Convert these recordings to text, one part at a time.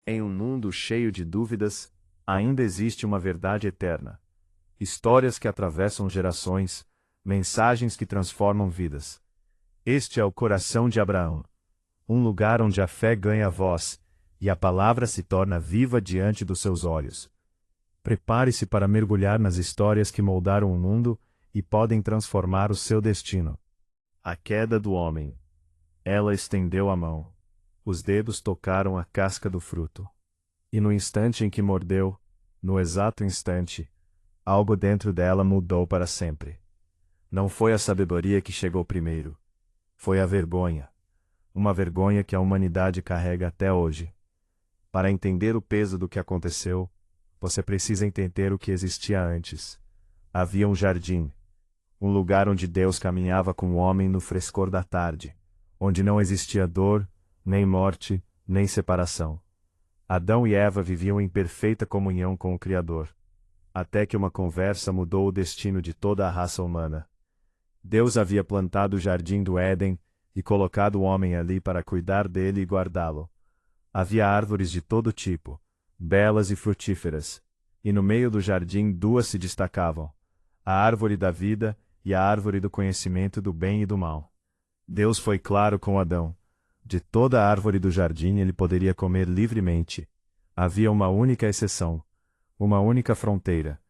Em um mundo cheio de dúvidas, ainda existe uma verdade eterna. Histórias que atravessam gerações, mensagens que transformam vidas. Este é o coração de Abraão. Um lugar onde a fé ganha voz, e a palavra se torna viva diante dos seus olhos. Prepare-se para mergulhar nas histórias que moldaram o mundo e podem transformar o seu destino. A queda do homem. Ela estendeu a mão. Os dedos tocaram a casca do fruto. E no instante em que mordeu, no exato instante, algo dentro dela mudou para sempre. Não foi a sabedoria que chegou primeiro. Foi a vergonha. Uma vergonha que a humanidade carrega até hoje. Para entender o peso do que aconteceu, você precisa entender o que existia antes. Havia um jardim. Um lugar onde Deus caminhava com o homem no frescor da tarde. Onde não existia dor, nem morte, nem separação. Adão e Eva viviam em perfeita comunhão com o Criador. Até que uma conversa mudou o destino de toda a raça humana. Deus havia plantado o jardim do Éden e colocado o homem ali para cuidar dele e guardá-lo. Havia árvores de todo tipo, belas e frutíferas, e no meio do jardim duas se destacavam: a árvore da vida e a árvore do conhecimento do bem e do mal. Deus foi claro com Adão. De toda a árvore do jardim ele poderia comer livremente. Havia uma única exceção, uma única fronteira.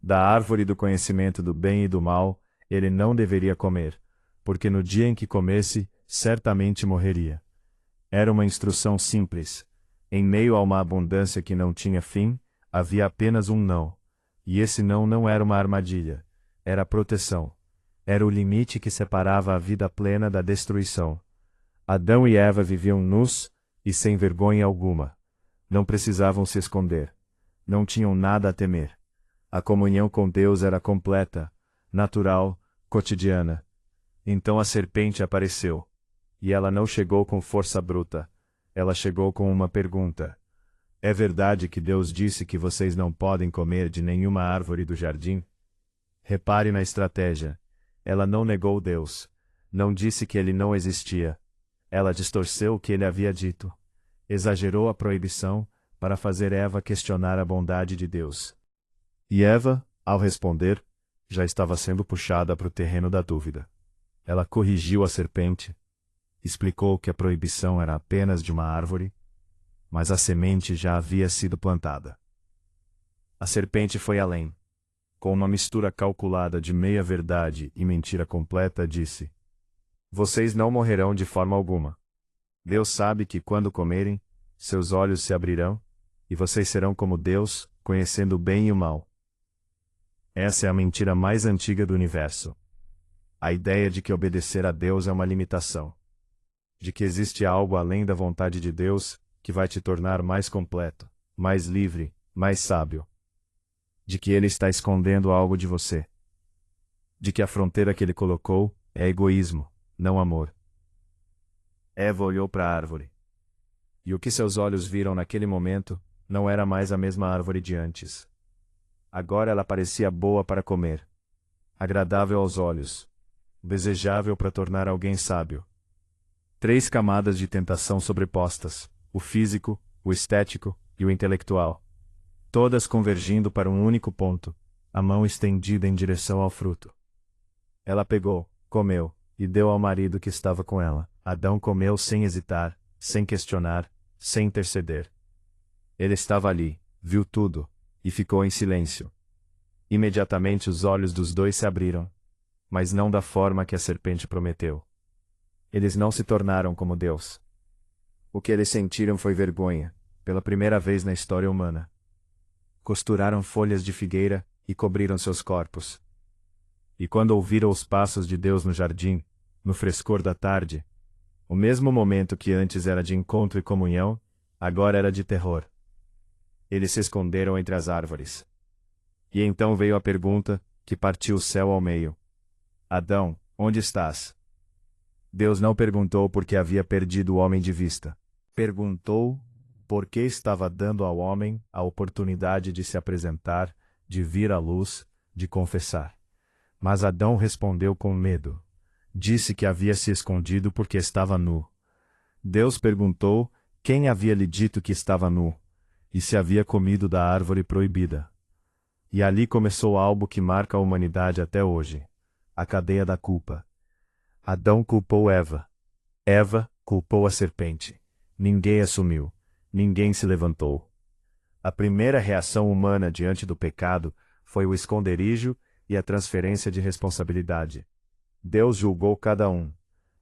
Da árvore do conhecimento do bem e do mal, ele não deveria comer, porque no dia em que comesse, certamente morreria. Era uma instrução simples. Em meio a uma abundância que não tinha fim, havia apenas um não. E esse não era uma armadilha. Era proteção. Era o limite que separava a vida plena da destruição. Adão e Eva viviam nus e sem vergonha alguma. Não precisavam se esconder. Não tinham nada a temer. A comunhão com Deus era completa, natural, cotidiana. Então a serpente apareceu. E ela não chegou com força bruta. Ela chegou com uma pergunta. É verdade que Deus disse que vocês não podem comer de nenhuma árvore do jardim? Repare na estratégia. Ela não negou Deus. Não disse que ele não existia. Ela distorceu o que ele havia dito. Exagerou a proibição para fazer Eva questionar a bondade de Deus. E Eva, ao responder, já estava sendo puxada para o terreno da dúvida. Ela corrigiu a serpente, explicou que a proibição era apenas de uma árvore, mas a semente já havia sido plantada. A serpente foi além. Com uma mistura calculada de meia-verdade e mentira completa, disse: Vocês não morrerão de forma alguma. Deus sabe que quando comerem, seus olhos se abrirão, e vocês serão como Deus, conhecendo o bem e o mal. Essa é a mentira mais antiga do universo. A ideia de que obedecer a Deus é uma limitação. De que existe algo além da vontade de Deus, que vai te tornar mais completo, mais livre, mais sábio. De que Ele está escondendo algo de você. De que a fronteira que Ele colocou é egoísmo, não amor. Eva olhou para a árvore. E o que seus olhos viram naquele momento não era mais a mesma árvore de antes. Agora ela parecia boa para comer, agradável aos olhos, desejável para tornar alguém sábio. 3 camadas de tentação sobrepostas: o físico, o estético e o intelectual. Todas convergindo para um único ponto, a mão estendida em direção ao fruto. Ela pegou, comeu, e deu ao marido que estava com ela. Adão comeu sem hesitar, sem questionar, sem interceder. Ele estava ali, viu tudo, e ficou em silêncio. Imediatamente os olhos dos dois se abriram, mas não da forma que a serpente prometeu. Eles não se tornaram como Deus. O que eles sentiram foi vergonha, pela primeira vez na história humana. Costuraram folhas de figueira e cobriram seus corpos. E quando ouviram os passos de Deus no jardim, no frescor da tarde, o mesmo momento que antes era de encontro e comunhão, agora era de terror. Eles se esconderam entre as árvores. E então veio a pergunta, que partiu o céu ao meio: Adão, onde estás? Deus não perguntou porque havia perdido o homem de vista. Perguntou porque estava dando ao homem a oportunidade de se apresentar, de vir à luz, de confessar. Mas Adão respondeu com medo. Disse que havia se escondido porque estava nu. Deus perguntou: quem havia lhe dito que estava nu? e se havia comido da árvore proibida. E ali começou algo que marca a humanidade até hoje: a cadeia da culpa. Adão culpou Eva. Eva culpou a serpente. Ninguém assumiu. Ninguém se levantou. A primeira reação humana diante do pecado foi o esconderijo e a transferência de responsabilidade. Deus julgou cada um.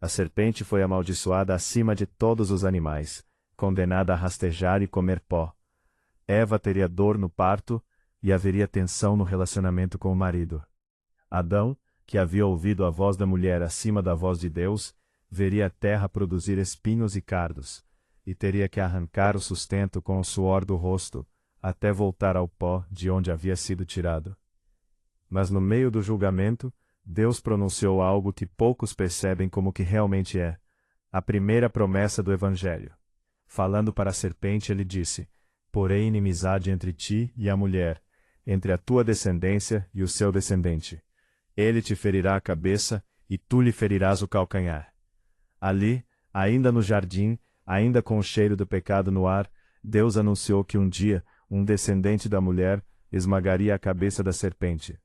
A serpente foi amaldiçoada acima de todos os animais, condenada a rastejar e comer pó. Eva teria dor no parto e haveria tensão no relacionamento com o marido. Adão, que havia ouvido a voz da mulher acima da voz de Deus, veria a terra produzir espinhos e cardos, e teria que arrancar o sustento com o suor do rosto, até voltar ao pó de onde havia sido tirado. Mas no meio do julgamento, Deus pronunciou algo que poucos percebem como que realmente é: a primeira promessa do Evangelho. Falando para a serpente, ele disse: porém inimizade entre ti e a mulher, entre a tua descendência e o seu descendente. Ele te ferirá a cabeça, e tu lhe ferirás o calcanhar. Ali, ainda no jardim, ainda com o cheiro do pecado no ar, Deus anunciou que um dia, um descendente da mulher esmagaria a cabeça da serpente.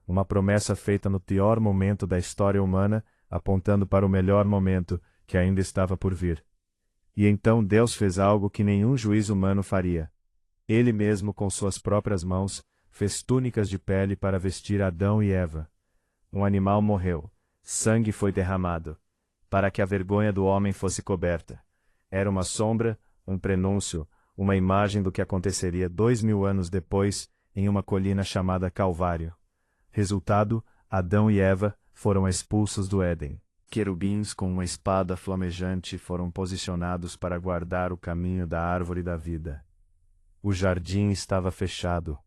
Uma promessa feita no pior momento da história humana, apontando para o melhor momento, que ainda estava por vir. E então Deus fez algo que nenhum juiz humano faria. Ele mesmo, com suas próprias mãos, fez túnicas de pele para vestir Adão e Eva. Um animal morreu. Sangue foi derramado, para que a vergonha do homem fosse coberta. Era uma sombra, um prenúncio, uma imagem do que aconteceria 2000 anos depois, em uma colina chamada Calvário. Resultado: Adão e Eva foram expulsos do Éden. Querubins com uma espada flamejante foram posicionados para guardar o caminho da árvore da vida. O jardim estava fechado.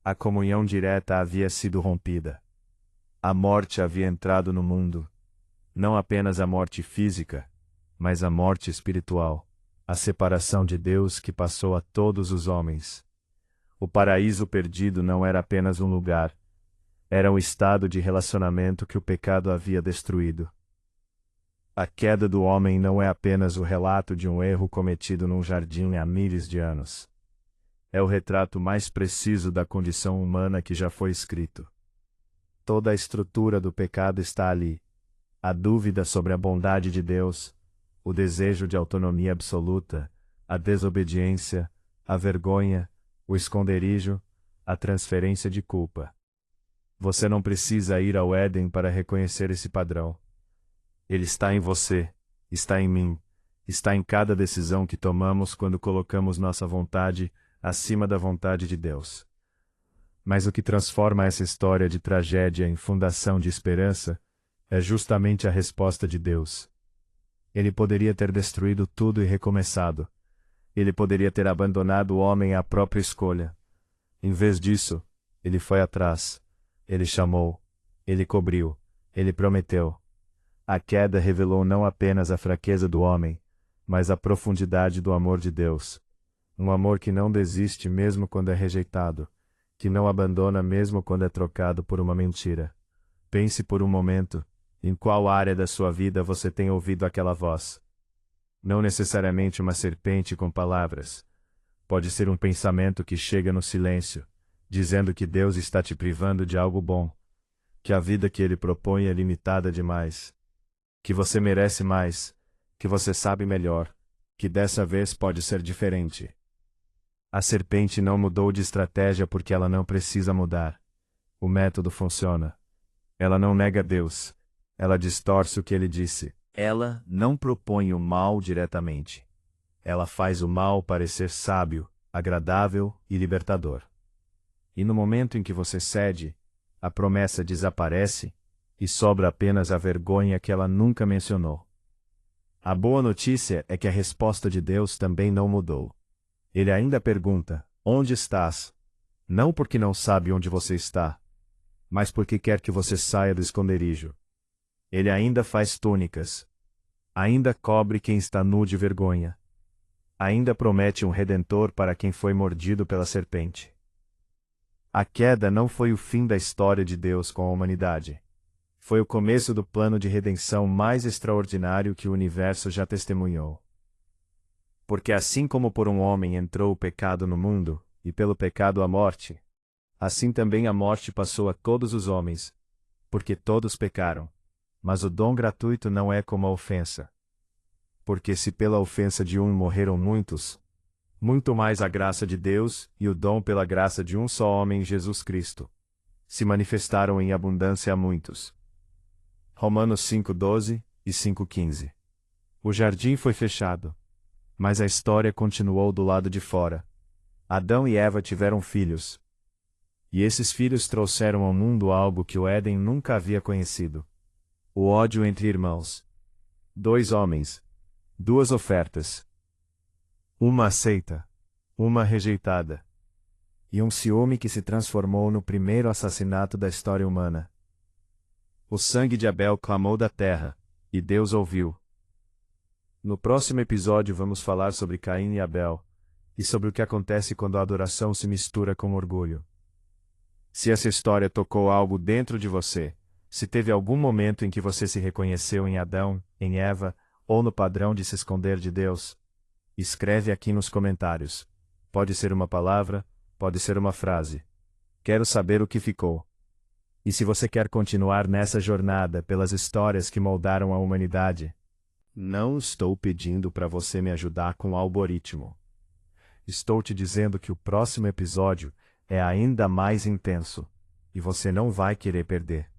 A comunhão direta havia sido rompida. A morte havia entrado no mundo. Não apenas a morte física, mas a morte espiritual. A separação de Deus que passou a todos os homens. O paraíso perdido não era apenas um lugar. Era um estado de relacionamento que o pecado havia destruído. A queda do homem não é apenas o relato de um erro cometido num jardim há milhares de anos. É o retrato mais preciso da condição humana que já foi escrito. Toda a estrutura do pecado está ali. A dúvida sobre a bondade de Deus, o desejo de autonomia absoluta, a desobediência, a vergonha, o esconderijo, a transferência de culpa. Você não precisa ir ao Éden para reconhecer esse padrão. Ele está em você, está em mim, está em cada decisão que tomamos quando colocamos nossa vontade acima da vontade de Deus. Mas o que transforma essa história de tragédia em fundação de esperança é justamente a resposta de Deus. Ele poderia ter destruído tudo e recomeçado. Ele poderia ter abandonado o homem à própria escolha. Em vez disso, ele foi atrás. Ele chamou. Ele cobriu. Ele prometeu. A queda revelou não apenas a fraqueza do homem, mas a profundidade do amor de Deus. Um amor que não desiste mesmo quando é rejeitado, que não abandona mesmo quando é trocado por uma mentira. Pense por um momento, em qual área da sua vida você tem ouvido aquela voz. Não necessariamente uma serpente com palavras. Pode ser um pensamento que chega no silêncio, dizendo que Deus está te privando de algo bom, que a vida que Ele propõe é limitada demais, que você merece mais, que você sabe melhor, que dessa vez pode ser diferente. A serpente não mudou de estratégia porque ela não precisa mudar. O método funciona. Ela não nega Deus. Ela distorce o que Ele disse. Ela não propõe o mal diretamente. Ela faz o mal parecer sábio, agradável e libertador. E no momento em que você cede, a promessa desaparece e sobra apenas a vergonha que ela nunca mencionou. A boa notícia é que a resposta de Deus também não mudou. Ele ainda pergunta: onde estás? Não porque não sabe onde você está, mas porque quer que você saia do esconderijo. Ele ainda faz túnicas. Ainda cobre quem está nu de vergonha. Ainda promete um redentor para quem foi mordido pela serpente. A queda não foi o fim da história de Deus com a humanidade. Foi o começo do plano de redenção mais extraordinário que o universo já testemunhou. Porque assim como por um homem entrou o pecado no mundo, e pelo pecado a morte, assim também a morte passou a todos os homens, porque todos pecaram. Mas o dom gratuito não é como a ofensa. Porque se pela ofensa de um morreram muitos, muito mais a graça de Deus e o dom pela graça de um só homem, Jesus Cristo, se manifestaram em abundância a muitos. Romanos 5:12 e 5:15. O jardim foi fechado, mas a história continuou do lado de fora. Adão e Eva tiveram filhos. E esses filhos trouxeram ao mundo algo que o Éden nunca havia conhecido: o ódio entre irmãos. 2 homens. 2 ofertas. Uma aceita. Uma rejeitada. E um ciúme que se transformou no primeiro assassinato da história humana. O sangue de Abel clamou da terra, e Deus ouviu. No próximo episódio vamos falar sobre Caim e Abel, e sobre o que acontece quando a adoração se mistura com orgulho. Se essa história tocou algo dentro de você, se teve algum momento em que você se reconheceu em Adão, em Eva, ou no padrão de se esconder de Deus, escreve aqui nos comentários. Pode ser uma palavra, pode ser uma frase. Quero saber o que ficou. E se você quer continuar nessa jornada pelas histórias que moldaram a humanidade, não estou pedindo para você me ajudar com o algoritmo. Estou te dizendo que o próximo episódio é ainda mais intenso, e você não vai querer perder.